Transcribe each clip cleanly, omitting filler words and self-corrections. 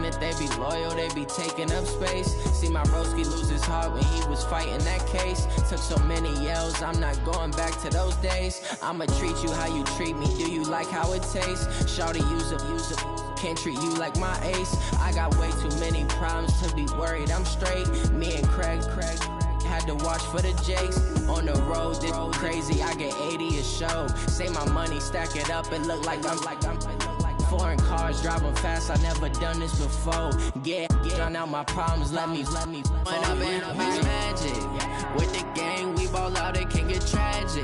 that they be loyal, they be taking up space. See my broski lose his heart when he was fighting that case. Took so many yells, I'm not going back to those days. I'ma treat you how you treat me, do you like how it tastes? Shawty, use a, can't treat you like my ace. I got way too many problems to be worried, I'm straight. Me and Craig had to watch for the Jakes. On the road, this crazy, I get 80 a show. Say my money, stack it up, and look like I'm foreign cars, driving fast, I never done this before. Get drown out my problems, let me when I've been magic. With the gang, we ball out, it can get tragic.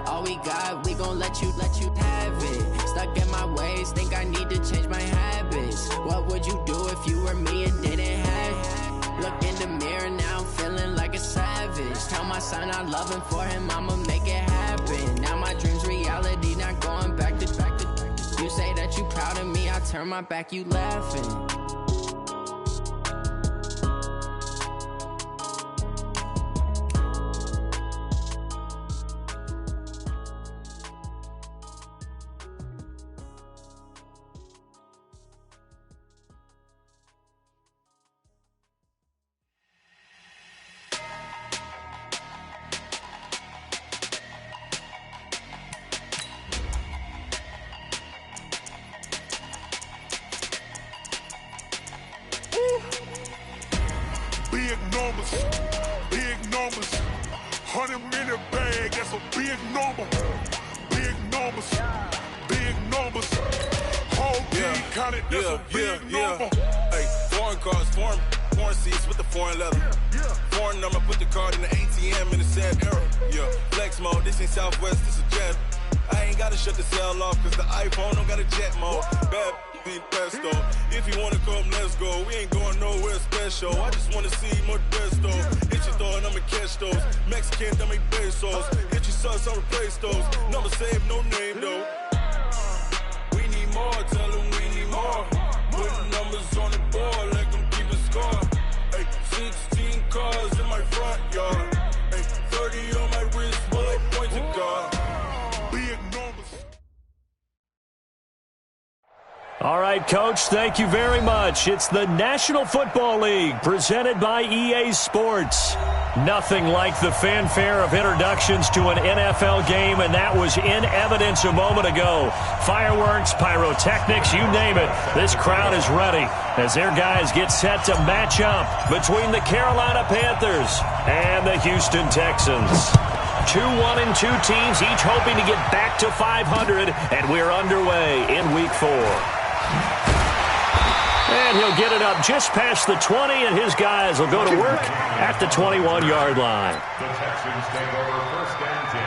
All we got, we gon' let you have it. Stuck in my ways, think I need to change my habits. What would you do if you were me and didn't have it? Look in the mirror now, I'm feeling like a savage. Tell my son I love him, for him I'ma make it happen. Now my dream's reality, not going back to. You say that you proud of me, I turn my back, you laughing. Big numbers, 100-minute bag, that's a big number. Big numbers, whole team counted, that's a big number. Hey, foreign cars, foreign seats with the foreign leather. Foreign number, put the card in the ATM in the sad era. Yeah, flex mode, this ain't Southwest, this a jet. I ain't gotta shut the cell off, cause the iPhone don't got a jet mode. Bad pesto. If you wanna come, let's go. We ain't going nowhere special. I just wanna see more Modesto. Hit your thought, I'ma catch those. Mexican, I make pesos. Hit your sus, I'll replace those. Number save, no name though. We need more, tell them we need more. Put numbers on the board, let them keep a score. Hey, 16 cars in my front yard. Hey, 30 on my wrist, bullet points to God. Big numbers. All right, Coach, thank you very much. It's the National Football League presented by EA Sports. Nothing like the fanfare of introductions to an NFL game, and that was in evidence a moment ago. Fireworks, pyrotechnics, you name it. This crowd is ready as their guys get set to match up between the Carolina Panthers and the Houston Texans. 2-1-2 teams, each hoping to get back to 500, and we're underway in Week 4. And he'll get it up just past the 20, and his guys will go to work at the 21-yard line. The Texans take over first and 10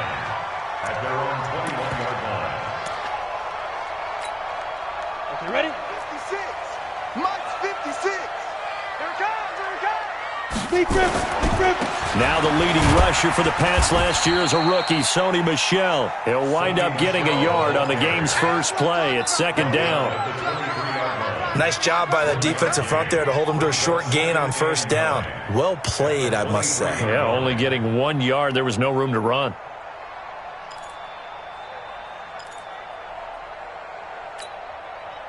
at their own 21-yard line. Okay, ready? 56. Mike's 56. Here it comes, here it comes. Deep rip. Now the leading rusher for the Pats last year is a rookie, Sony Michel. He'll wind up getting a yard on the game's first play. It's second down. Nice job by the defensive front there to hold him to a short gain on first down. Well played, I must say. Yeah, only getting 1 yard. There was no room to run.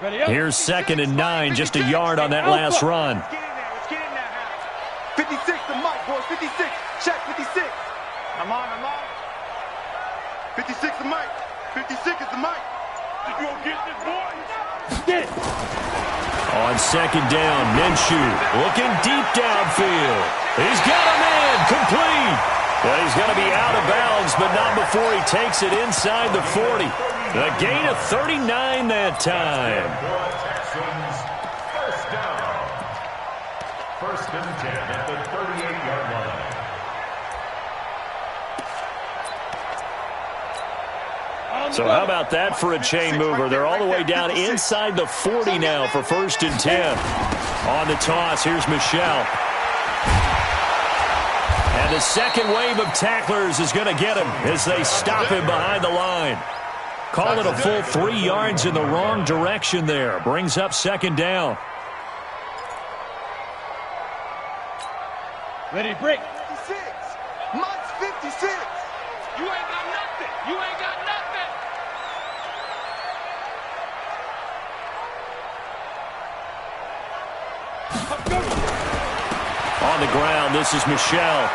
Here's 2nd and 9, just a yard on that last run. Let's get in there. 56 to Mike, boys. 56. Check 56. I'm on. 56 to Mike. 56 is the Mike. You gonna get this, boy? Get it. On second down, Minshew looking deep downfield. He's got a man complete. Well, he's going to be out of bounds, but not before he takes it inside the 40. A gain of 39 that time. Texans first down. First and 10 at the 38-yard line. So how about that for a chain mover? They're all the way down inside the 40 now for first and 10. On the toss, here's Michel. And the second wave of tacklers is going to get him as they stop him behind the line. Call it a full 3 yards in the wrong direction there. Brings up second down. Ready to break. 56. Mike's 56. You ain't got nothing. You ain't got nothing. On the ground, this is Michelle.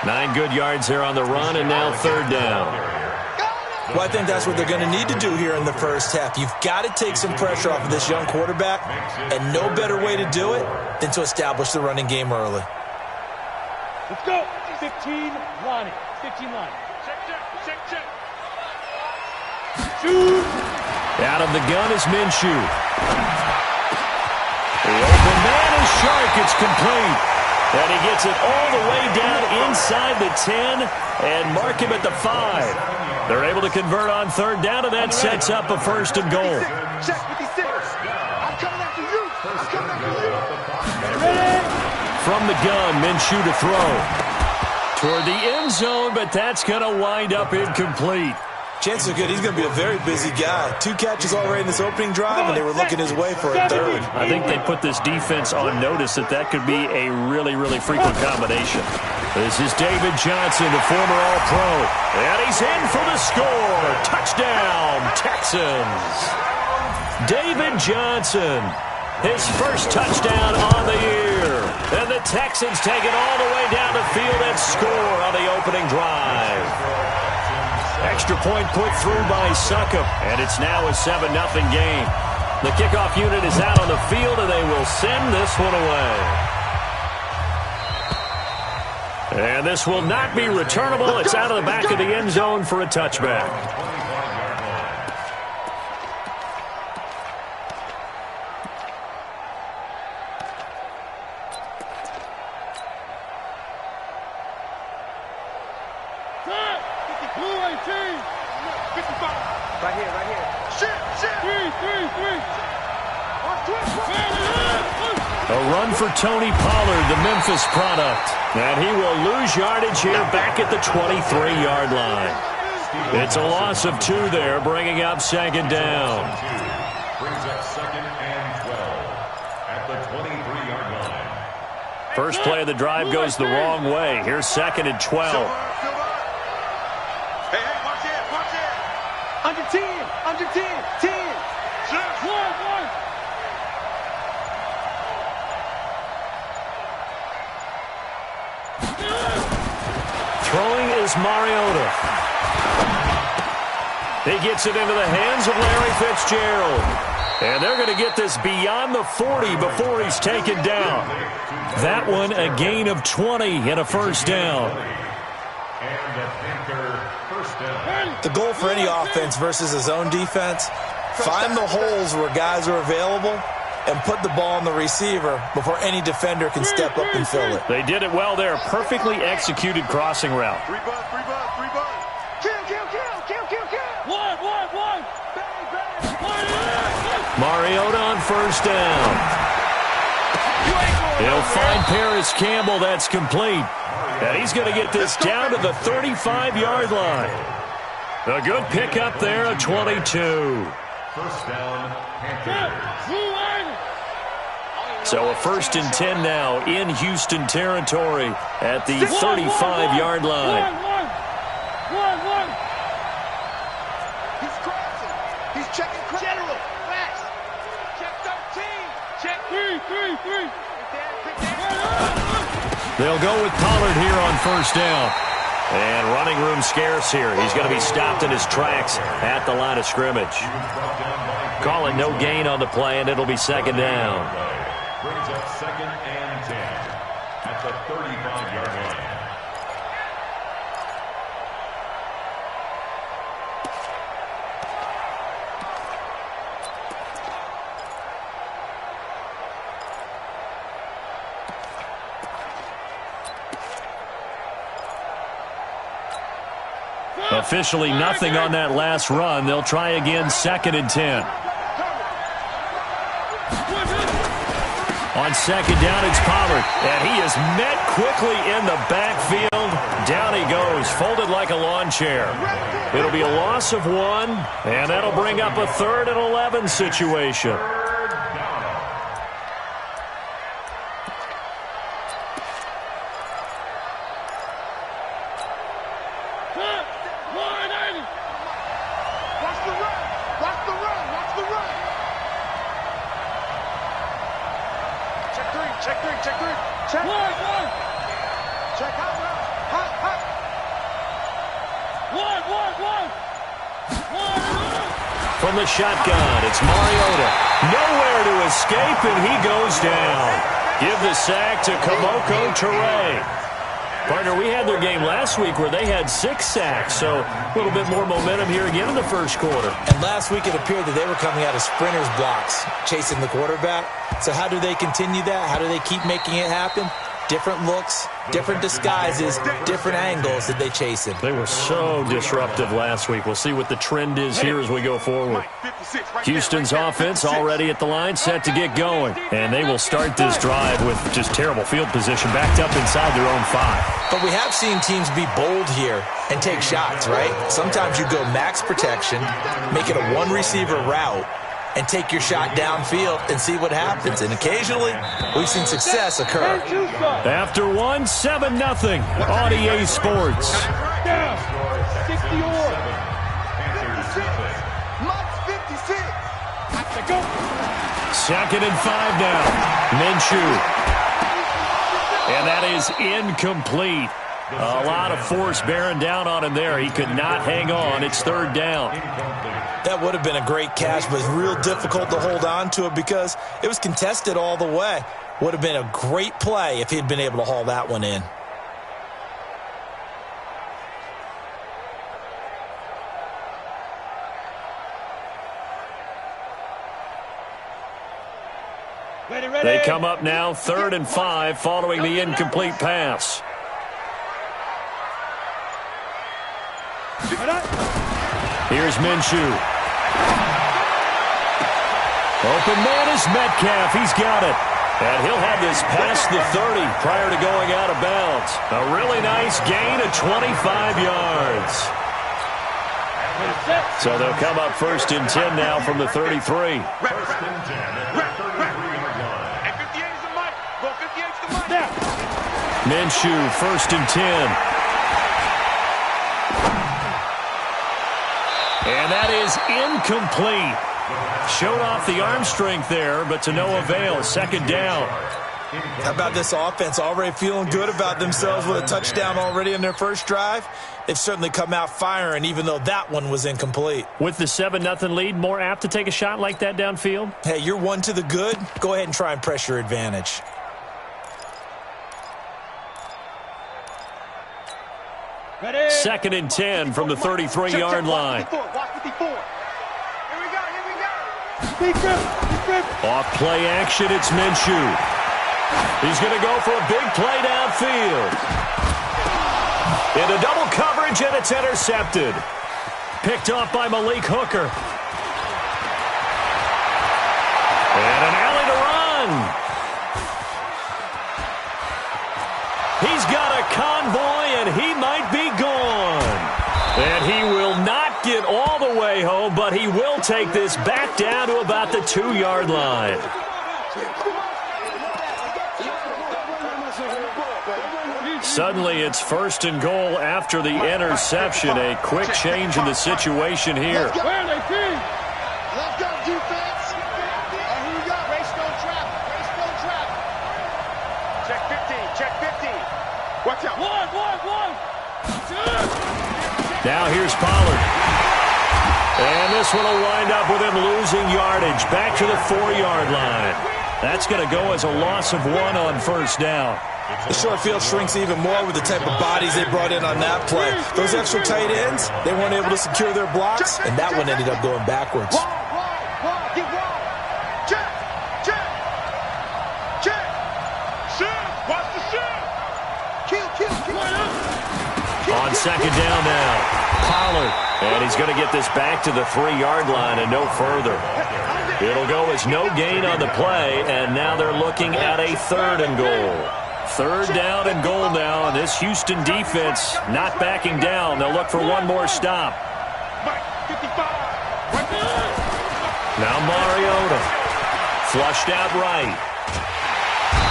9 good yards there on the run, and now third down. Well, I think that's what they're going to need to do here in the first half. You've got to take some pressure off of this young quarterback, and no better way to do it than to establish the running game early. Let's go. 15 line. 15 line. Check. Shoot. Out of the gun is Minshew. The open man is Shark. It's complete. And he gets it all the way down inside the 10 and mark him at the 5. They're able to convert on third down, and that sets up a first and goal. Check 56. I'm coming after you. I'm coming after you. From the gun, Minshew to throw. Toward the end zone, but that's going to wind up incomplete. Chances are good he's going to be a very busy guy. 2 catches already in this opening drive, and they were looking his way for a third. I think they put this defense on notice that could be a really, really frequent combination. This is David Johnson, the former All-Pro. And he's in for the score. Touchdown, Texans. David Johnson, his first touchdown on the year. And the Texans take it all the way down the field and score on the opening drive. Extra point put through by Succop, and it's now a 7-0 game. The kickoff unit is out on the field, and they will send this one away. And this will not be returnable. It's out of the back of the end zone for a touchback. Right here. Shit. 3. A run for Tony Pollard, the Memphis product. And he will lose yardage here back at the 23-yard line. It's a loss of 2 there, bringing up second down. Brings up second and 12 at the 23-yard line. First play of the drive goes the wrong way. Here's second and 12. Hey, watch it. Under 10. 10. One. Throwing is Mariota. He gets it into the hands of Larry Fitzgerald. And they're going to get this beyond the 40 before he's taken down. That one a gain of 20 and a first down. And the Panther first down. The goal for any offense versus his own defense, find the holes where guys are available and put the ball on the receiver before any defender can step up and fill it. They did it well there. Perfectly executed crossing route. 3 bucks. Kill. One. Bang. Mariota on first down. He'll find Paris Campbell. That's complete. And he's going to get this down to the 35-yard line. A good pickup there, a 22. First down, Panthers. So a first and 10 now in Houston territory at the 35-yard line. One. He's crossing. He's checking general. Fast. Check 13. Check 3. They'll go with Pollard here on first down. And running room scarce here. He's going to be stopped in his tracks at the line of scrimmage. Calling no gain on the play, and it'll be second down. Brings up second and 10 at the 35-yard line. Officially nothing on that last run. They'll try again, second and 10. On second down, it's Pollard. And he is met quickly in the backfield. Down he goes, folded like a lawn chair. It'll be a loss of 1, and that'll bring up a 3rd and 11 situation. Check three. Check. One. Check hot. One. From the shotgun, it's Mariota. Nowhere to escape, and he goes down. Give the sack to Kamoko Toure. Partner, we had their game last week where they had 6 sacks, so a little bit more momentum here again in the first quarter. And last week it appeared that they were coming out of sprinters blocks, chasing the quarterback. So how do they continue that? How do they keep making it happen? Different looks, different disguises, different angles that they chase him. They were so disruptive last week. We'll see what the trend is here as we go forward. Houston's offense already at the line, set to get going. And they will start this drive with just terrible field position, backed up inside their own 5. But we have seen teams be bold here and take shots, right? Sometimes you go max protection, make it a one-receiver route, and take your shot downfield and see what happens. And occasionally, we've seen success occur. After 1, 7-0 on EA Sports. Down. 60 or 56. Mike's 56. I go. 2nd and 5 now. Minshew. And that is incomplete. A lot of force bearing down on him there. He could not hang on. It's 3rd down. That would have been a great catch, but real difficult to hold on to it because it was contested all the way. Would have been a great play if he'd been able to haul that one in. Ready. They come up now 3rd and 5 following the incomplete pass. Here's Minshew. Open man is Metcalf. He's got it. And he'll have this past the 30 prior to going out of bounds. A really nice gain of 25 yards. So they'll come up 1st and 10 now from the 33. 1st and 10 at the 33-yard line. And 58's the mic. Go 58's the mic. Minshew, 1st and 10. And that is incomplete. Showed off the arm strength there, but to no avail. 2nd down. How about this offense already feeling good about themselves with a touchdown already in their first drive? They've certainly come out firing, even though that one was incomplete. With the 7-0 lead, more apt to take a shot like that downfield? Hey, you're 1 to the good. Go ahead and try and press your advantage. Ready. 2nd and 10 from the 33-yard line. Watch 54. Here we go. Speed grip. Off play action, it's Minshew. He's going to go for a big play downfield. Into double coverage, and it's intercepted. Picked off by Malik Hooker. And an alley to run. He's got a convoy, and he might be gone. And he will not get all the way home, but he will take this back down to about the 2-yard line. Suddenly, it's 1st and goal after the interception. A quick change in the situation here. Where are they, King? Let's go, defense. And here we go. Race no trap. Check 15. Watch out. One. Now here's Pollard. And this one will wind up with him losing yardage. Back to the 4-yard line. That's going to go as a loss of 1 on 1st down. The short field shrinks even more with the type of bodies they brought in on that play. Those extra tight ends, they weren't able to secure their blocks, and that one ended up going backwards. Get wall. Check. Shoot. Watch the shoot. Kill. On 2nd down now, Pollard. And he's going to get this back to the 3-yard line and no further. It'll go as no gain on the play, and now they're looking at a 3rd and goal. 3rd down and goal now, and this Houston defense not backing down. They'll look for one more stop. Now Mariota. Flushed out right.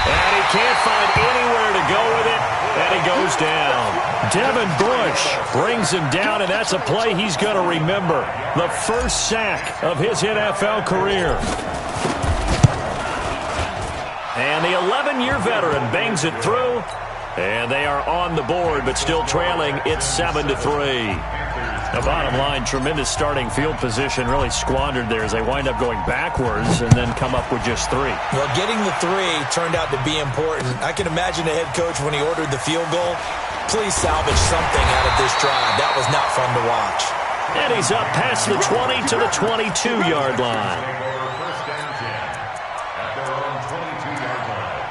And he can't find anywhere to go with it, and he goes down. Devin Bush brings him down, and that's a play he's going to remember. The first sack of his NFL career. And the 11-year veteran bangs it through. And they are on the board, but still trailing. It's 7-3. The bottom line, tremendous starting field position, really squandered there as they wind up going backwards and then come up with just 3. Well, getting the 3 turned out to be important. I can imagine the head coach when he ordered the field goal. Please salvage something out of this drive. That was not fun to watch. And he's up past the 20 to the 22-yard line. First and 10 at their own 22-yard line.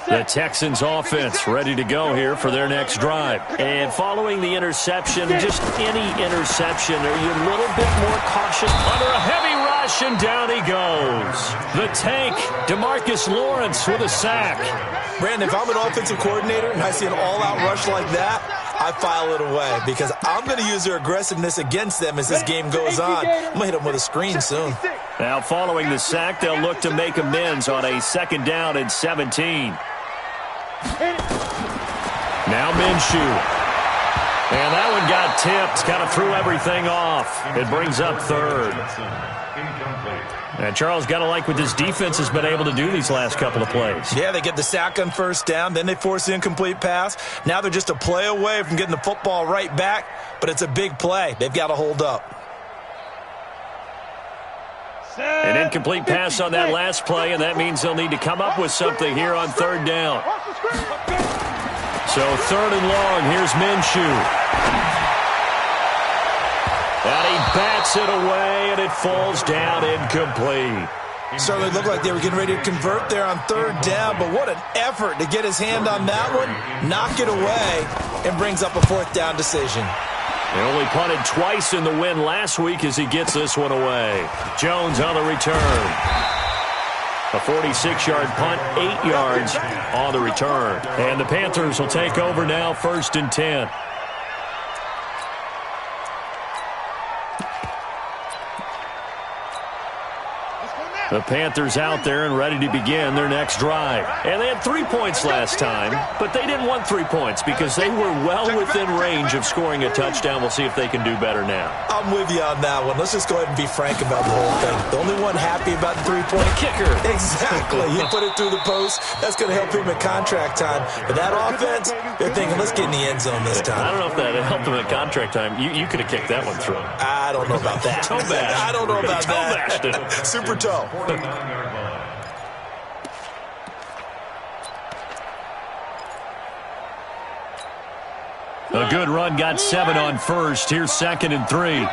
The Texans offense ready to go here for their next drive. And following the interception, just any interception, are you a little bit more cautious? Under a heavy rush, and down he goes. The tank, DeMarcus Lawrence with a sack. Brandon, if I'm an offensive coordinator and I see an all-out rush like that, I file it away because I'm going to use their aggressiveness against them as this game goes on. I'm going to hit them with a screen soon. Now following the sack, they'll look to make amends on a 2nd down and 17. Now Minshew. And that one got tipped, kind of threw everything off. It brings up 3rd. And Charles, got to like what this defense has been able to do these last couple of plays. Yeah, they get the sack on 1st down, then they force the incomplete pass. Now they're just a play away from getting the football right back, but it's a big play. They've got to hold up. An incomplete pass on that last play, and that means they'll need to come up with something here on 3rd down. So 3rd and long, here's Minshew. And he bats it away, and it falls down incomplete. Certainly looked like they were getting ready to convert there on 3rd down, but what an effort to get his hand on that one, knock it away, and brings up a 4th down decision. They only punted twice in the win last week as he gets this one away. Jones on the return. A 46-yard punt, 8 yards on the return. And the Panthers will take over now, 1st and 10. The Panthers out there and ready to begin their next drive. And they had 3 points last time, but they didn't want 3 points because they were well within range of scoring a touchdown. We'll see if they can do better now. I'm with you on that one. Let's just go ahead and be frank about the whole thing. The only one happy about the 3-point kicker. Exactly. He put it through the post. That's going to help him at contract time. But that offense, they're thinking, let's get in the end zone this time. I don't know if that helped him at contract time. You could have kicked that one through. I don't know about that. Toe bash. I don't know about toe that. Bashed it. Super toe. 49-yard line. A good run, got 7 on 1st. Here's 2nd and 3.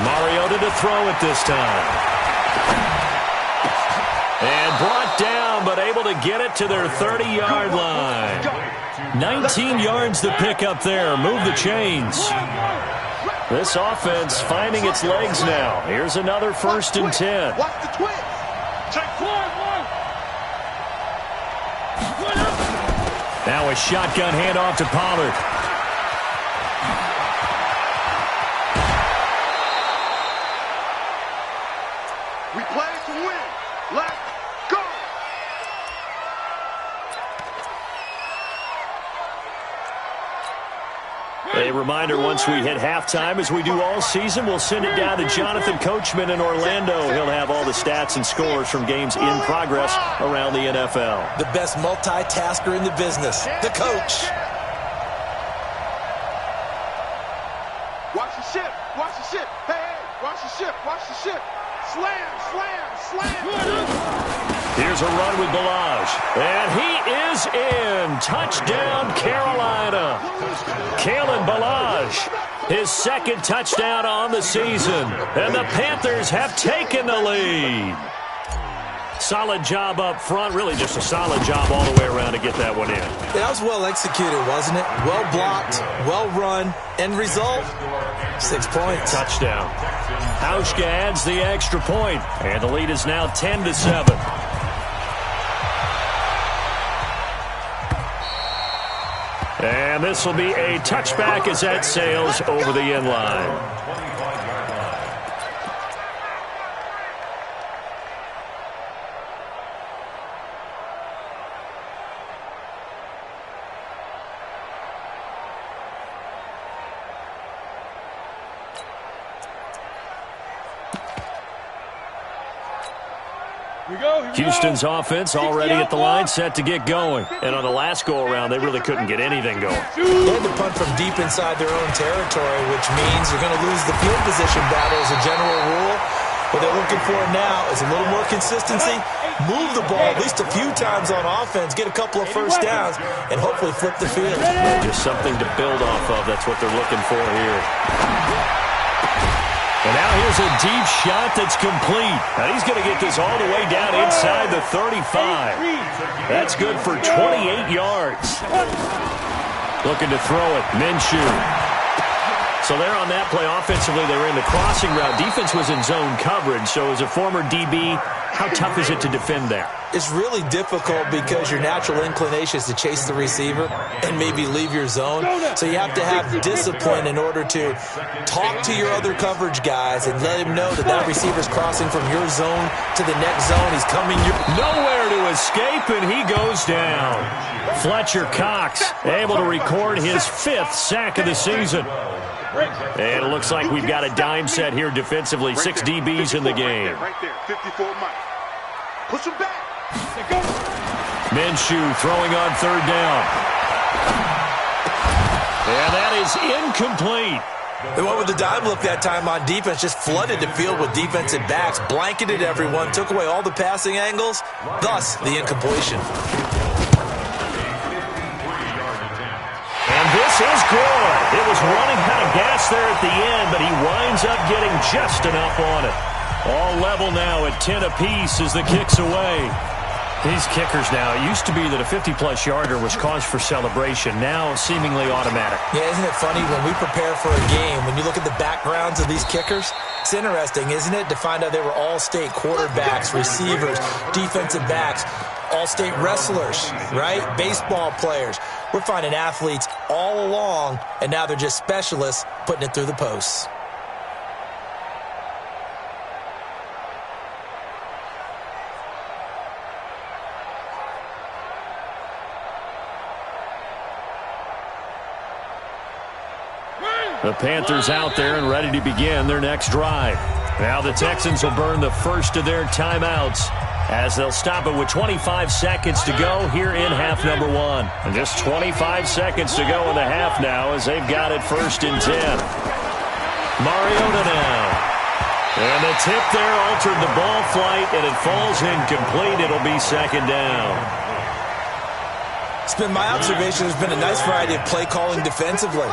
Mariota to throw it this time. And brought down, but able to get it to their 30-yard line. 19 yards to pick up there. Move the chains. This offense finding its legs now. Here's another 1st and 10. Watch the twist. Now a shotgun handoff to Pollard. We play to win. Let's go. A reminder, once we hit halftime, as we do all season, we'll send it down to Jonathan Coachman in Orlando. He'll have all the stats and scores from games in progress around the NFL. The best multitasker in the business, the coach. Watch the ship. Watch the ship. Hey, hey, watch the ship. Watch the ship. Slam, slam, slam. Here's a run with Balaj. And he is in. Touchdown, Carolina. Kalen Balaj, his 2nd touchdown on the season. And the Panthers have taken the lead. Solid job up front. Really just a solid job all the way around to get that one in. That was well executed, wasn't it? Well blocked, well run. End result, 6 points. Touchdown. Hauschka adds the extra point, and the lead is now 10-7. And this will be a touchback as that sails over the end line. Houston's offense already at the line, set to get going. And on the last go-around, they really couldn't get anything going. They had to punt from deep inside their own territory, which means you're going to lose the field position battle as a general rule. What they're looking for now is a little more consistency, move the ball at least a few times on offense, get a couple of first downs, and hopefully flip the field. Just something to build off of. That's what they're looking for here. And now here's a deep shot that's complete. Now he's going to get this all the way down inside the 35. That's good for 28 yards. Looking to throw it, Minshew. So there on that play, offensively, they were in the crossing route. Defense was in zone coverage. So as a former DB, how tough is it to defend there? It's really difficult because your natural inclination is to chase the receiver and maybe leave your zone. So you have to have discipline in order to talk to your other coverage guys and let him know that that receiver's crossing from your zone to the next zone. He's coming nowhere to escape, and he goes down. Fletcher Cox able to record his 5th sack of the season. And it looks like we've got a dime set here defensively. 6 DBs in the game. Right there, 54 Mike. Push him back. Minshew throwing on 3rd down. And that is incomplete. They went with the dime look that time on defense, just flooded the field with defensive backs, blanketed everyone, took away all the passing angles, thus the incompletion. And this is good. It was running out of gas there at the end, but he winds up getting just enough on it. All level now at 10 apiece as the kick's away. These kickers now, it used to be that a 50-plus yarder was cause for celebration. Now seemingly automatic. Yeah, isn't it funny when we prepare for a game, when you look at the backgrounds of these kickers? It's interesting, isn't it, to find out they were all-state quarterbacks, receivers, defensive backs, all-state wrestlers, right? Baseball players. We're finding athletes all along, and now they're just specialists putting it through the posts. The Panthers out there and ready to begin their next drive. Now the Texans will burn the first of their timeouts as they'll stop it with 25 seconds to go here in half number 1. And just 25 seconds to go in the half now as they've got it 1st and 10. Mariota now. And the tip there altered the ball flight, and it falls incomplete. It'll be 2nd down. It's been my observation there's been a nice variety of play calling defensively.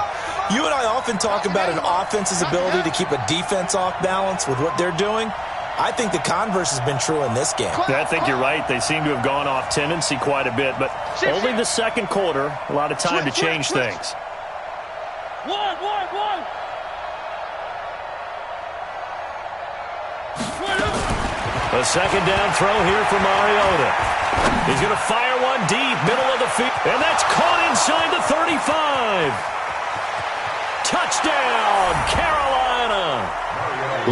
You and I often talk about an offense's ability to keep a defense off balance with what they're doing. I think the converse has been true in this game. I think you're right. They seem to have gone off tendency quite a bit, but only the 2nd quarter, a lot of time to change things. One. A 2nd down throw here for Mariota. He's going to fire one deep, middle of the field, and that's caught inside the 35. Touchdown, Carolina.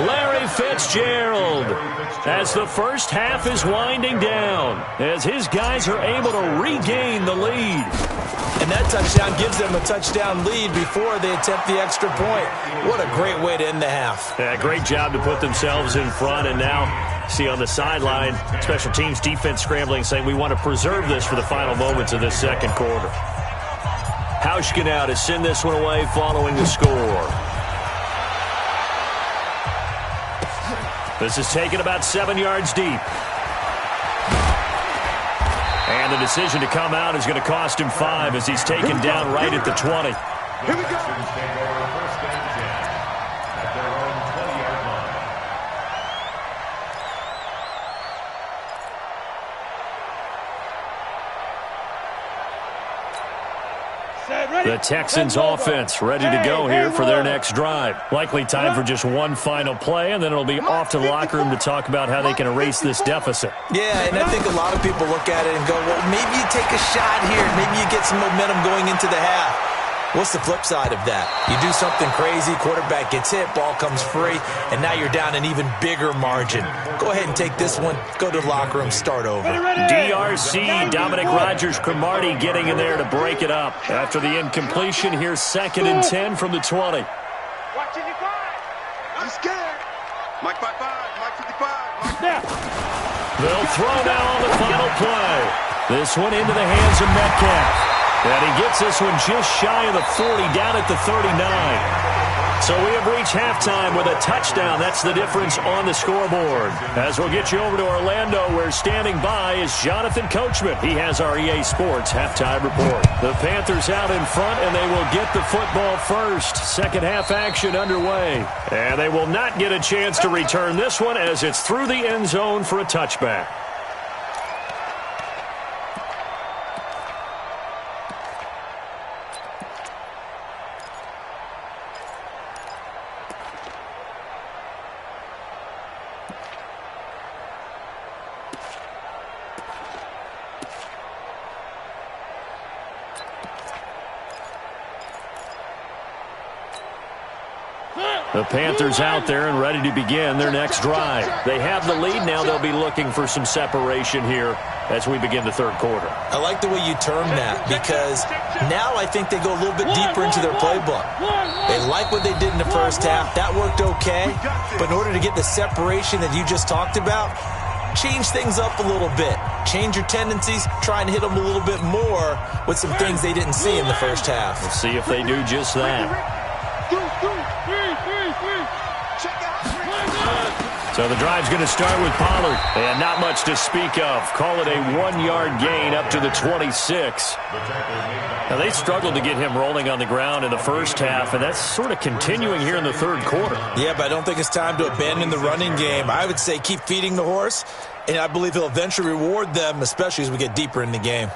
Larry Fitzgerald, as the first half is winding down, as his guys are able to regain the lead. And that touchdown gives them a touchdown lead before they attempt the extra point. What a great way to end the half. Yeah, great job to put themselves in front, and now see on the sideline, special teams defense scrambling, saying we want to preserve this for the final moments of this 2nd quarter. Hauschka now to send this one away following the score. This is taken about 7 yards deep. And the decision to come out is going to cost him 5 as he's taken down right at the 20. Here we go. The Texans offense ready to go here for their next drive. Likely time for just one final play, and then it'll be off to the locker room to talk about how they can erase this deficit. Yeah, and I think a lot of people look at it and go, well, maybe you take a shot here. Maybe you get some momentum going into the half. What's the flip side of that? You do something crazy, quarterback gets hit, ball comes free, and now you're down an even bigger margin. Go ahead and take this one, go to the locker room, start over. DRC, Dominic Rodgers-Cromartie getting in there to break it up. After the incompletion, here's 2nd and 10 from the 20. Watching your five. He's scared. Mike 55, Mike 55. They'll throw now on the final play. This one into the hands of Metcalf. And he gets this one just shy of the 40, down at the 39. So we have reached halftime with a touchdown. That's the difference on the scoreboard. As we'll get you over to Orlando, where standing by is Jonathan Coachman. He has our EA Sports halftime report. The Panthers out in front, and they will get the football first. Second half action underway. And they will not get a chance to return this one as it's through the end zone for a touchback. The Panthers out there and ready to begin their next drive. They have the lead. Now they'll be looking for some separation here as we begin the third quarter. I like the way you term that, because now I think they go a little bit deeper into their playbook. They like what they did in the first half. That worked okay. But in order to get the separation that you just talked about, change things up a little bit. Change your tendencies. Try and hit them a little bit more with some things they didn't see in the first half. We'll see if they do just that. So the drive's going to start with Pollard. And not much to speak of. Call it a 1-yard gain up to the 26. Now, they struggled to get him rolling on the ground in the first half, and that's sort of continuing here in the third quarter. Yeah, but I don't think it's time to abandon the running game. I would say keep feeding the horse, and I believe he'll eventually reward them, especially as we get deeper in the game.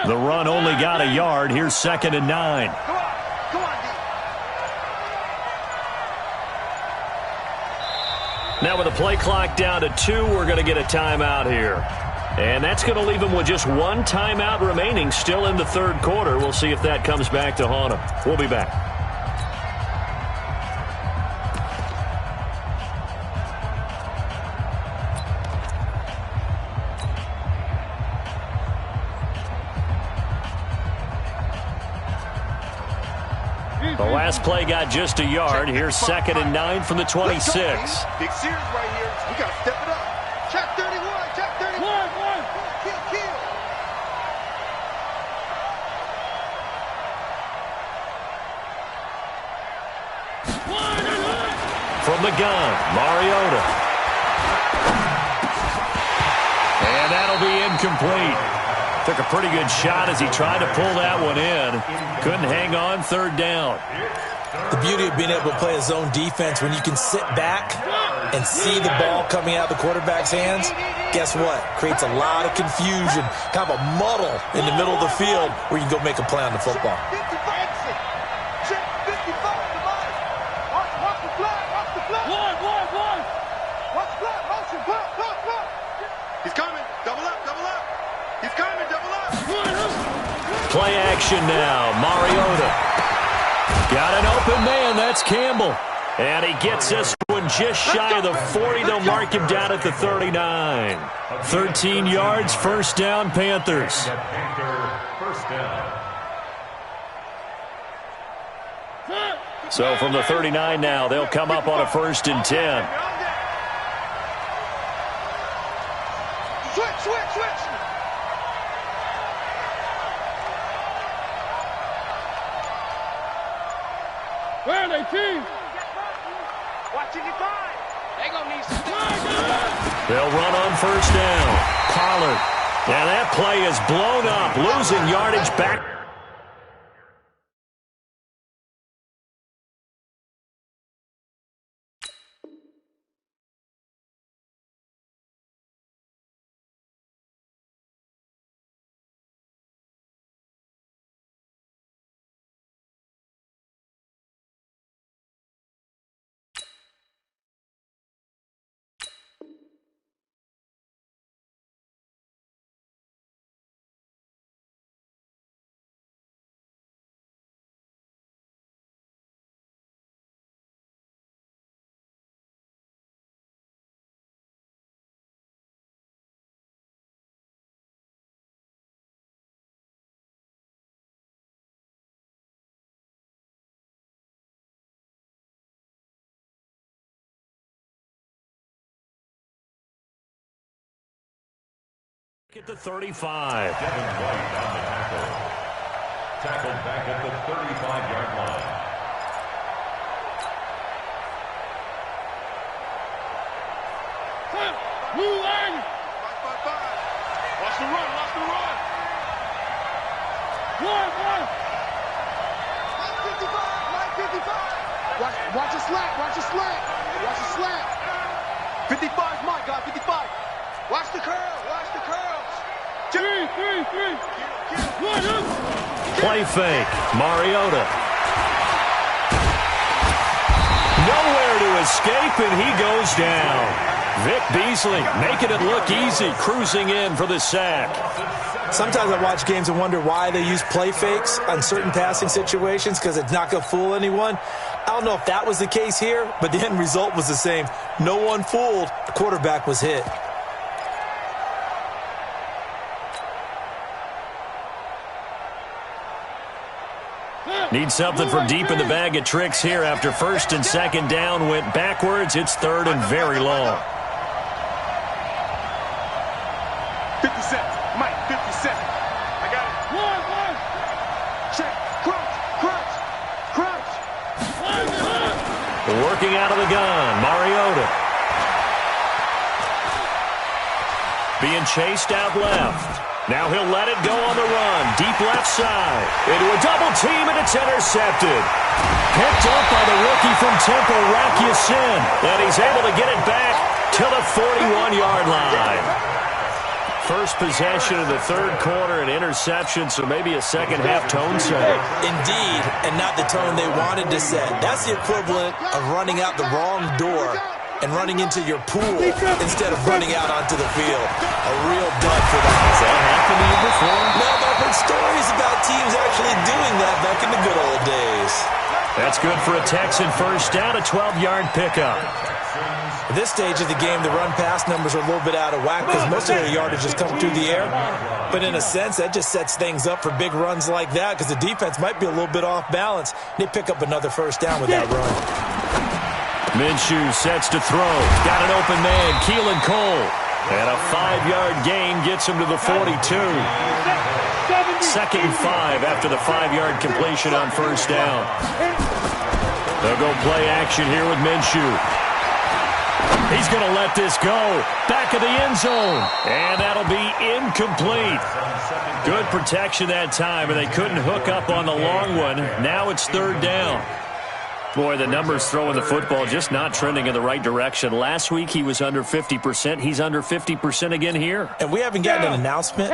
The run only got a yard. Here's 2nd and 9. Come on, Now with the play clock down to 2, we're going to get a timeout here. And that's going to leave them with just one timeout remaining still in the third quarter. We'll see if that comes back to haunt them. We'll be back. The last play got just a yard. Here's 2nd and 9 from the 26. Big Sears right here. We got to step it up. Check 31. Check 31. Kill. From the gun, Mariota. And that'll be incomplete. Took a pretty good shot as he tried to pull that one in. Couldn't hang on, third down. The beauty of being able to play a zone defense, when you can sit back and see the ball coming out of the quarterback's hands, guess what? Creates a lot of confusion, kind of a muddle in the middle of the field where you can go make a play on the football. Check 55 to Mike. Watch the flag. Watch the flag. Watch the flag. Motion. Block. He's coming. Double up. He's coming. Double up. Play action now. Mariota. Got an open man. That's Campbell. And he gets this one just shy of the 40. They'll mark him down at the 39. 13 yards, first down, Panthers. First down. So from the 39 now, they'll come up on a 1st and 10. Switch. Where are they, team? Watching your time. They gonna need some. They'll run on 1st down. Pollard. Now that play is blown up, losing yardage back At the 35. Devin White on the tackle. Tackled back at the 35-yard line. Watch the run, watch the run. One. 55. Watch the slant, watch the slant. Watch the slant. 55 Mike, God, 55. Watch the curl, watch the curls. Three. Play fake. Mariota. Nowhere to escape, and he goes down. Vic Beasley making it look easy, cruising in for the sack. Sometimes I watch games and wonder why they use play fakes on certain passing situations, because it's not going to fool anyone. I don't know if that was the case here, but the end result was the same. No one fooled. The quarterback was hit. Need something from deep in the bag of tricks here after first and second down went backwards. It's third and very long. 57. Mike, 57. I got it. One. Check. Crouch. Working out of the gun, Mariota. Being chased out left. Now he'll let it go on the run. Deep left side. Into a double team, and it's intercepted. Picked up by the rookie from Temple, Rakiusin. And he's able to get it back to the 41-yard line. First possession of the third quarter, an interception, so maybe a second-half tone setter. Indeed, and not the tone they wanted to set. That's the equivalent of running out the wrong door and running into your pool instead of running out onto the field. A real dud for that. Has that happened to you before? No, but I've heard stories about teams actually doing that back in the good old days. That's good for a Texan first down, a 12-yard pickup. At this stage of the game, the run-pass numbers are a little bit out of whack because most of their yardage has come through the air. But in a sense, that just sets things up for big runs like that because the defense might be a little bit off balance. They pick up another first down with that run. Minshew sets to throw. Got an open man, Keelan Cole. And a 5-yard gain gets him to the 42. Second and 5 after the 5-yard completion on first down. They'll go play action here with Minshew. He's going to let this go. Back of the end zone. And that'll be incomplete. Good protection that time, and they couldn't hook up on the long one. Now it's third down. Boy, the numbers throwing the football just not trending in the right direction. Last week he was under 50%. He's under 50% again here. And we haven't gotten an announcement,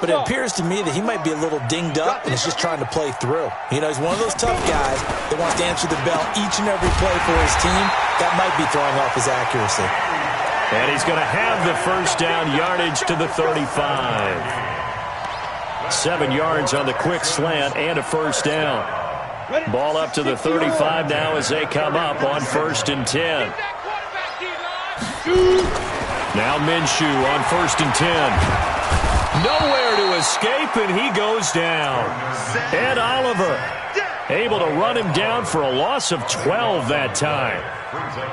but it appears to me that he might be a little dinged up and is just trying to play through. You know, he's one of those tough guys that wants to answer the bell each and every play for his team. That might be throwing off his accuracy. And he's going to have the first down yardage to the 35. 7 yards on the quick slant and a first down. Ball up to the 35 now as they come up on first and 10. Now Minshew on first and 10. Nowhere to escape, and he goes down. Ed Oliver able to run him down for a loss of 12 that time.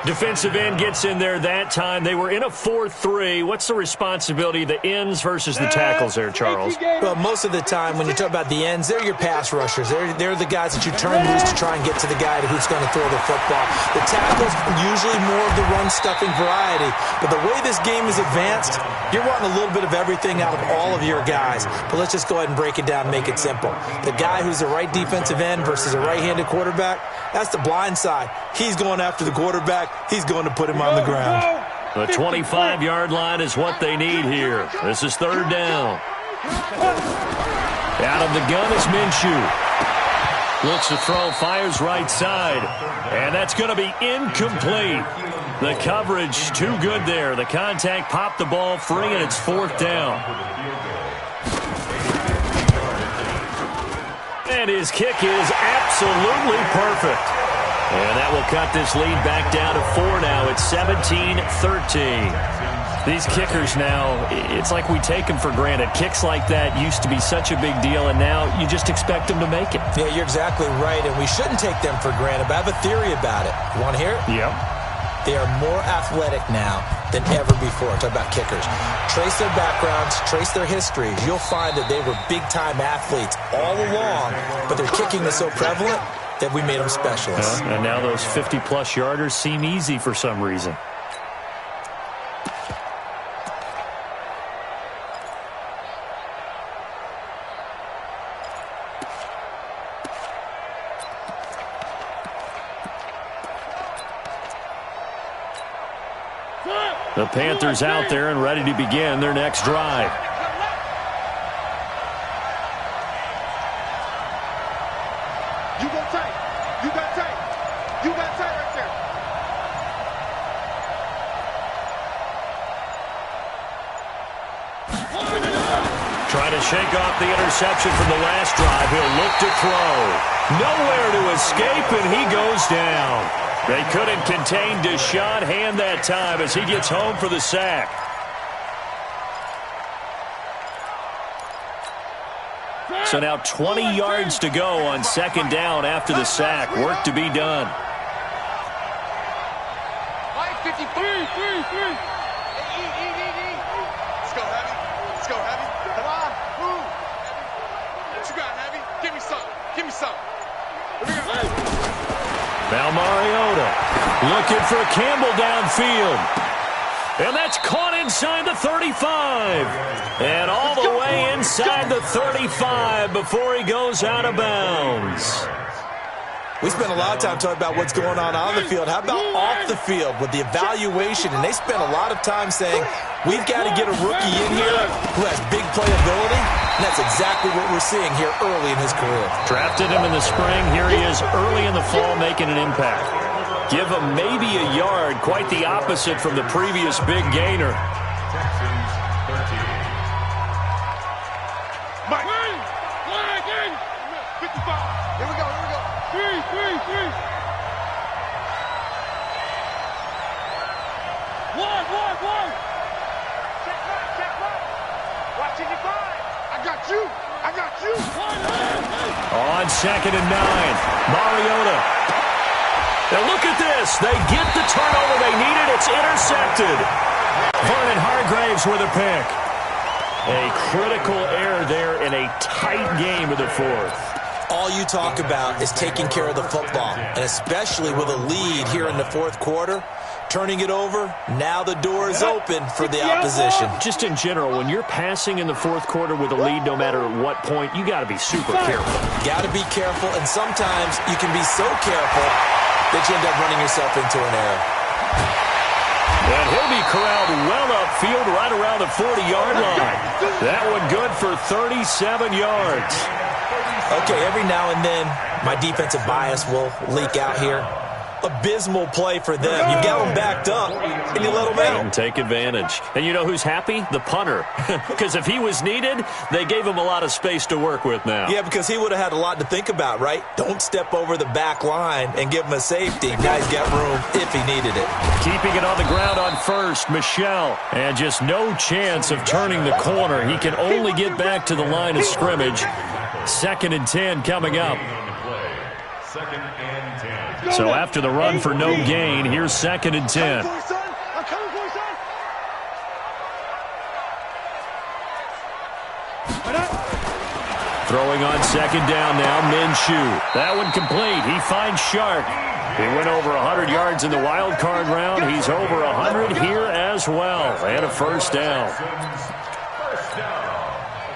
Defensive end gets in there that time. They were in a 4-3. What's the responsibility of the ends versus the tackles there, Charles? Well, most of the time when you talk about the ends, they're your pass rushers. They're the guys that you turn loose to try and get to the guy who's going to throw the football. The tackles, usually more of the run-stuffing variety. But the way this game is advanced, you're wanting a little bit of everything out of all of your guys. But let's just go ahead and break it down and make it simple. The guy who's the right defensive end versus a right-handed quarterback, that's the blind side. He's going after the quarterback. He's going to put him on the ground. The 25-yard line is what they need here. This is third down. Out of the gun is Minshew. Looks to throw, fires right side. And that's going to be incomplete. The coverage too good there. The contact popped the ball free, and it's fourth down. And his kick is absolutely perfect. And that will cut this lead back down to 4 now. It's 17-13. These kickers now, it's like we take them for granted. Kicks like that used to be such a big deal, and now you just expect them to make it. Yeah, you're exactly right, and we shouldn't take them for granted, but I have a theory about it. You want to hear it? Yep. They are more athletic now than ever before. Talk about kickers. Trace their backgrounds, trace their history. You'll find that they were big-time athletes all along, but their kicking is so prevalent that we made them specialists. And now those 50-plus yarders seem easy for some reason. The Panthers out there and ready to begin their next drive. You got tight. You got tight. You got tight right there. Trying to shake off the interception from the last drive. He'll look to throw. Nowhere to escape, and he goes down. They couldn't contain Deshaun Hand that time as he gets home for the sack. So now 20 yards to go on second down after the sack. Work to be done. 53. Let's go, Heavy. Let's go, Heavy. Come on. Move. What you got, Heavy? Give me some. Give me some. Here we go. Now Mariota looking for Campbell downfield. And that's caught inside the 35. And all the way inside the 35 before he goes out of bounds. We spent a lot of time talking about what's going on the field. How about off the field with the evaluation? And they spent a lot of time saying, we've got to get a rookie in here who has big playability. And that's exactly what we're seeing here early in his career. Drafted him in the spring. Here he is early in the fall making an impact. Give him maybe a yard. Quite the opposite from the previous big gainer. Texans 13. Mike. 55. Here we go. Three. One. Check right. Watching your five. I got you. On second and 9, Mariota. Now look at this. They get the turnover they needed. It's intercepted. Vernon Hargreaves with a pick. A critical error there in a tight game of the fourth. All you talk about is taking care of the football, and especially with a lead here in the fourth quarter, turning it over, now the door is open for the opposition. Just in general, when you're passing in the fourth quarter with a lead, no matter what point, you got to be super careful. Got to be careful, and sometimes you can be so careful that you end up running yourself into an error. And he'll be corralled well upfield right around the 40-yard line. That one good for 37 yards. Okay, every now and then, my defensive bias will leak out here. Abysmal play for them. You got them backed up, and you let them out. And take advantage. And you know who's happy? The punter. Because if he was needed, they gave him a lot of space to work with now. Yeah, because he would have had a lot to think about, right? Don't step over the back line and give him a safety. Now he's got room if he needed it. Keeping it on the ground on first, Michelle. And just no chance of turning the corner. He can only get back to the line of scrimmage. 2nd and 10 coming up. Second and 10. So after the run for no gain, here's 2nd and 10. Throwing on second down now, Minshew. That one complete. He finds Shark. He went over 100 yards in the wild card round. He's over 100 here as well. And a first down.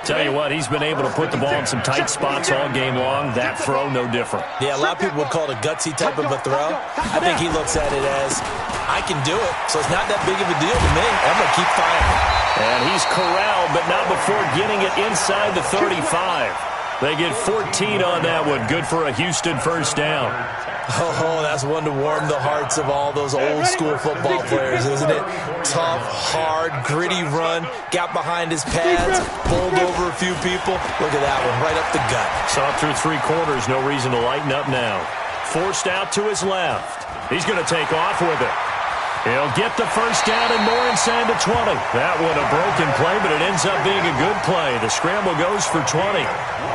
Tell you what, he's been able to put the ball in some tight spots all game long. That throw, no different. Yeah, a lot of people would call it a gutsy type of a throw. I think he looks at it as, I can do it, so it's not that big of a deal to me. I'm going to keep firing. And he's corralled, but not before getting it inside the 35. They get 14 on that one. Good for a Houston first down. Oh, that's one to warm the hearts of all those old-school football players, isn't it? Tough, hard, gritty run. Got behind his pads, bowled over a few people. Look at that one, right up the gut. Saw it through 3 quarters. No reason to lighten up now. Forced out to his left. He's going to take off with it. He'll get the first down and more inside the 20. That one a broken play, but it ends up being a good play. The scramble goes for 20.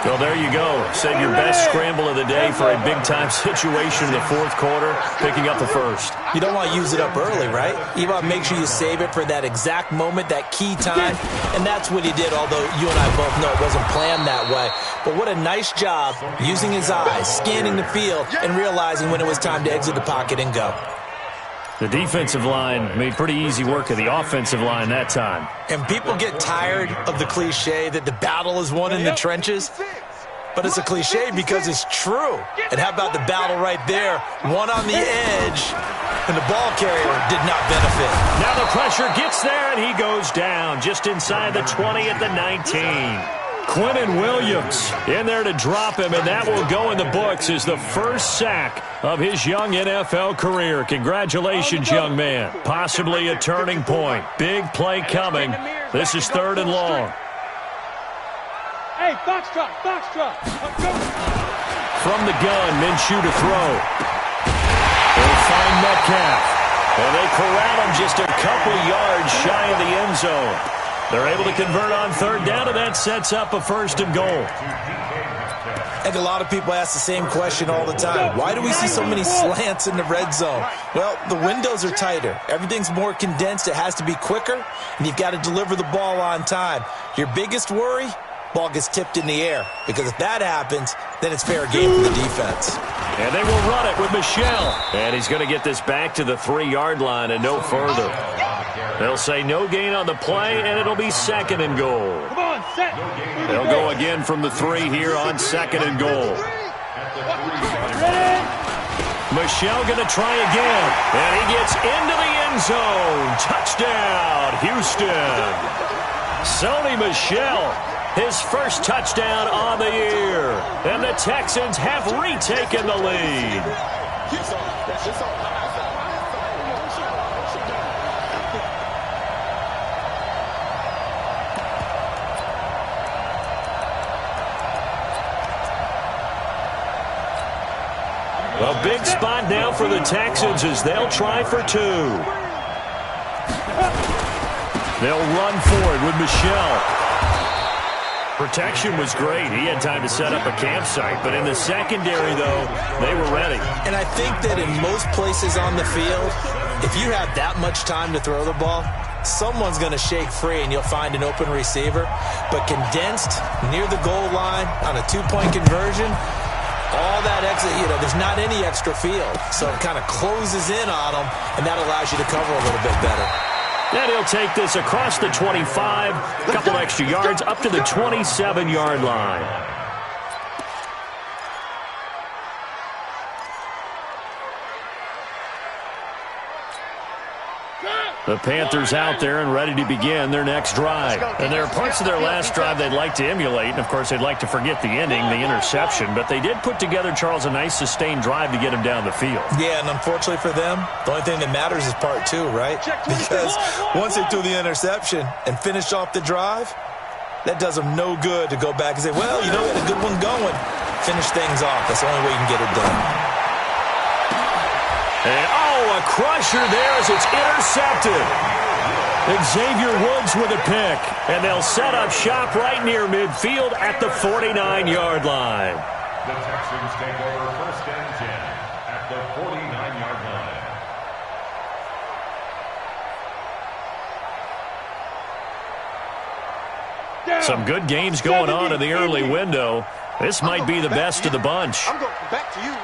Well, there you go. Save your best scramble of the day for a big-time situation in the fourth quarter, picking up the first. You don't want to use it up early, right? You want to make sure you save it for that exact moment, that key time, and that's what he did, although you and I both know it wasn't planned that way. But what a nice job using his eyes, scanning the field, and realizing when it was time to exit the pocket and go. The defensive line made pretty easy work of the offensive line that time. And people get tired of the cliche that the battle is won in the trenches. But it's a cliche because it's true. And how about the battle right there? One on the edge, and the ball carrier did not benefit. Now the pressure gets there, and he goes down just inside the 20 at the 19. Quinnen Williams in there to drop him, and that will go in the books as the first sack of his young NFL career. Congratulations, young man. Possibly a turning point. Big play coming. This is 3rd and long. Hey, foxtrot, foxtrot. From the gun, Minshew to throw. They'll find Metcalf. And they corral him just a couple yards shy of the end zone. They're able to convert on 3rd down, and that sets up a 1st and goal. I think a lot of people ask the same question all the time. Why do we see so many slants in the red zone? Well, the windows are tighter. Everything's more condensed. It has to be quicker, and you've got to deliver the ball on time. Your biggest worry? Ball gets tipped in the air, because if that happens, then it's fair game for the defense. And they will run it with Michel. And he's going to get this back to the 3-yard line and no further. They'll say no gain on the play, and it'll be 2nd and goal. Come on, set. They'll go again from the 3 here on 2nd and goal. Michel going to try again. And he gets into the end zone. Touchdown, Houston. Sony Michel, his first touchdown on the year. And the Texans have retaken the lead. A big spot now for the Texans as they'll try for 2. They'll run for it with Michel. Protection was great. He had time to set up a campsite. But in the secondary, though, they were ready. And I think that in most places on the field, if you have that much time to throw the ball, someone's going to shake free and you'll find an open receiver. But condensed near the goal line on a 2-point conversion, all that exit, there's not any extra field. So it kind of closes in on them, and that allows you to cover a little bit better. And he'll take this across the 25, a couple extra yards, up to the 27-yard line. The Panthers out there and ready to begin their next drive. And there are parts of their last drive they'd like to emulate. And, of course, they'd like to forget the ending, the interception. But they did put together, Charles, a nice sustained drive to get him down the field. Yeah, and unfortunately for them, the only thing that matters is part 2, right? Because once they threw the interception and finished off the drive, that does them no good to go back and say, well, we had a good one going. Finish things off. That's the only way you can get it done. And, a crusher there as it's intercepted. Xavier Woods with a pick. And they'll set up shop right near midfield at the 49-yard line. The Texans take over 1st and 10 at the 49-yard line. Some good games going on in the early window. This might be the best of the bunch. I'm going back to you.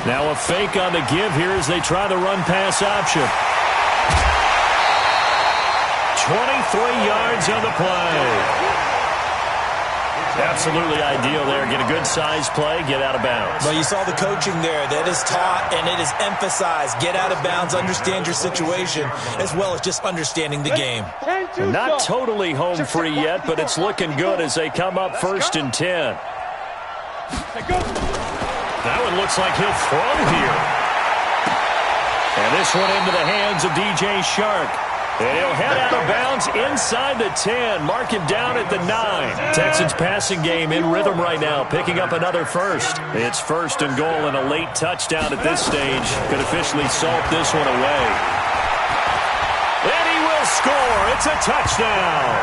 Now a fake on the give here as they try the run-pass option. 23 yards on the play. Absolutely ideal there. Get a good size play, get out of bounds. Well, you saw the coaching there. That is taught and it is emphasized. Get out of bounds, understand your situation, as well as just understanding the game. Not totally home free yet, but it's looking good as they come up 1st and 10. That one looks like he'll throw here. And this one into the hands of DJ Shark. And he'll head out of bounds inside the 10. Mark him down at the 9. Texans passing game in rhythm right now, picking up another first. It's 1st and goal and a late touchdown at this stage. Could officially salt this one away. And he will score. It's a touchdown.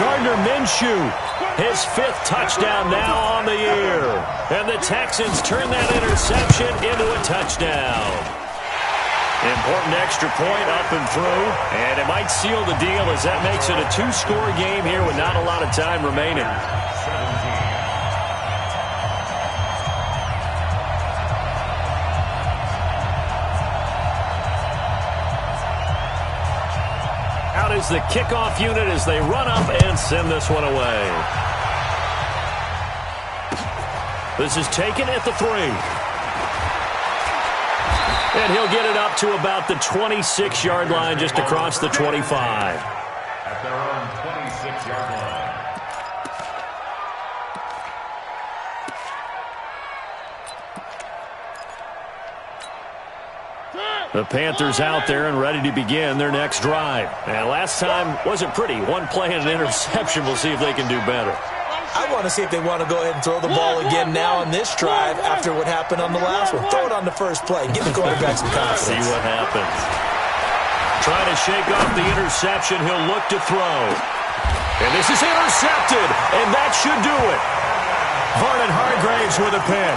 Gardner Minshew, his 5th touchdown now on the year. And the Texans turn that interception into a touchdown. Important extra point up and through, and it might seal the deal as that makes it a 2-score game here with not a lot of time remaining. Out is the kickoff unit as they run up and send this one away. This is taken at the 3. And he'll get it up to about the 26-yard line, just across the 25. At their own 26-yard line. The Panthers out there and ready to begin their next drive. And last time wasn't pretty. One play and an interception. We'll see if they can do better. I want to see if they want to go ahead and throw the ball again now on this drive after what happened on the last one. Throw it on the first play. Give the quarterback some confidence. See what happens. Trying to shake off the interception. He'll look to throw. And this is intercepted. And that should do it. Vernon Hargreaves with a pick.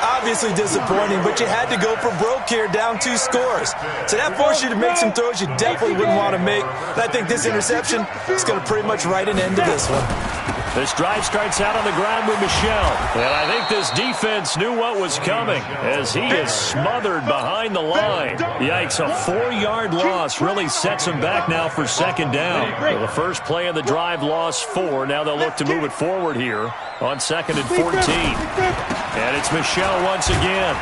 Obviously disappointing, but you had to go for broke here, down 2 scores. So that forced you to make some throws you definitely wouldn't want to make. And I think this interception is going to pretty much write an end to this one. This drive starts out on the ground with Michel. And I think this defense knew what was coming as he is smothered behind the line. Yikes, a 4-yard loss really sets him back now for 2nd down. Well, the first play of the drive lost 4. Now they'll look to move it forward here on 2nd and 14. And it's Michel once again.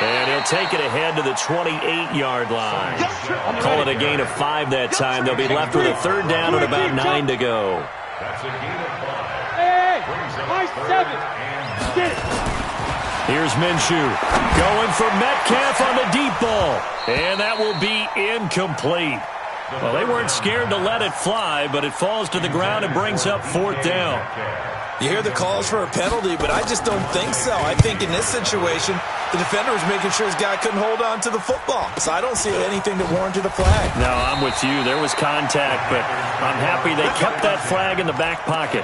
And he'll take it ahead to the 28-yard line. Call it a gain of 5 that time. They'll be left with a 3rd down and about 9 to go. That's a gain of 5. Nice 7. Get it. Here's Minshew going for Metcalf on the deep ball. And that will be incomplete. Well, they weren't scared to let it fly, but it falls to the ground and brings up 4th down. You hear the calls for a penalty, but I just don't think so. I think in this situation, the defender was making sure his guy couldn't hold on to the football. So I don't see anything that warranted a flag. No, I'm with you. There was contact, but I'm happy they kept that flag in the back pocket.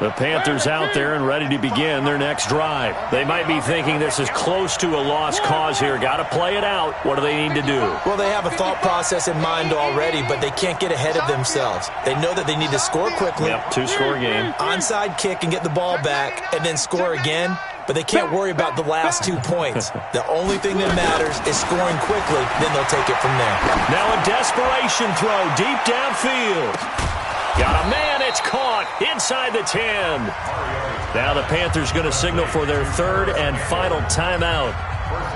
The Panthers out there and ready to begin their next drive. They might be thinking this is close to a lost cause here. Got to play it out. What do they need to do? Well, they have a thought process in mind already, but they can't get ahead of themselves. They know that they need to score quickly. Yep, 2-score game. Onside kick and get the ball back and then score again, but they can't worry about the last 2 points. The only thing that matters is scoring quickly, then they'll take it from there. Now a desperation throw deep downfield. Got a man, it's caught inside the 10. Now the Panthers going to signal for their 3rd and final timeout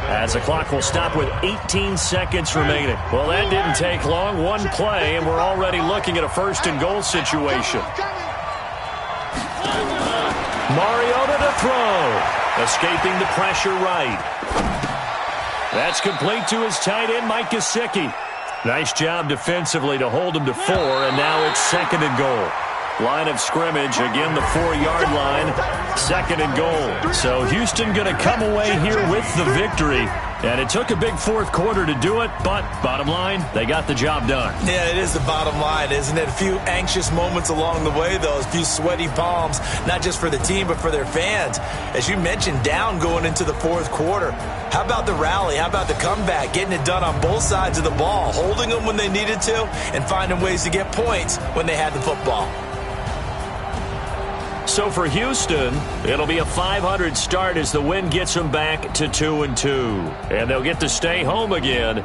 as the clock will stop with 18 seconds remaining. Well, that didn't take long. One play, and we're already looking at a 1st and goal situation. Mariota to throw. Escaping the pressure right. That's complete to his tight end, Mike Gesicki. Nice job defensively to hold him to 4, and now it's 2nd and goal. Line of scrimmage, again the 4-yard line, 2nd and goal. So Houston going to come away here with the victory. And it took a big 4th quarter to do it, but bottom line, they got the job done. Yeah, it is the bottom line, isn't it? A few anxious moments along the way, though. A few sweaty palms, not just for the team, but for their fans. As you mentioned, down going into the 4th quarter. How about the rally? How about the comeback? Getting it done on both sides of the ball, holding them when they needed to, and finding ways to get points when they had the football. So for Houston, it'll be a 500 start as the win gets them back to 2-2. And they'll get to stay home again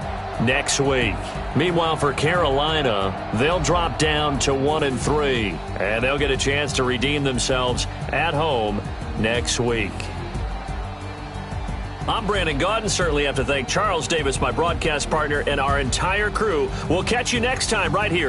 next week. Meanwhile, for Carolina, they'll drop down to 1-3. And they'll get a chance to redeem themselves at home next week. I'm Brandon Gaudin. Certainly have to thank Charles Davis, my broadcast partner, and our entire crew. We'll catch you next time right here.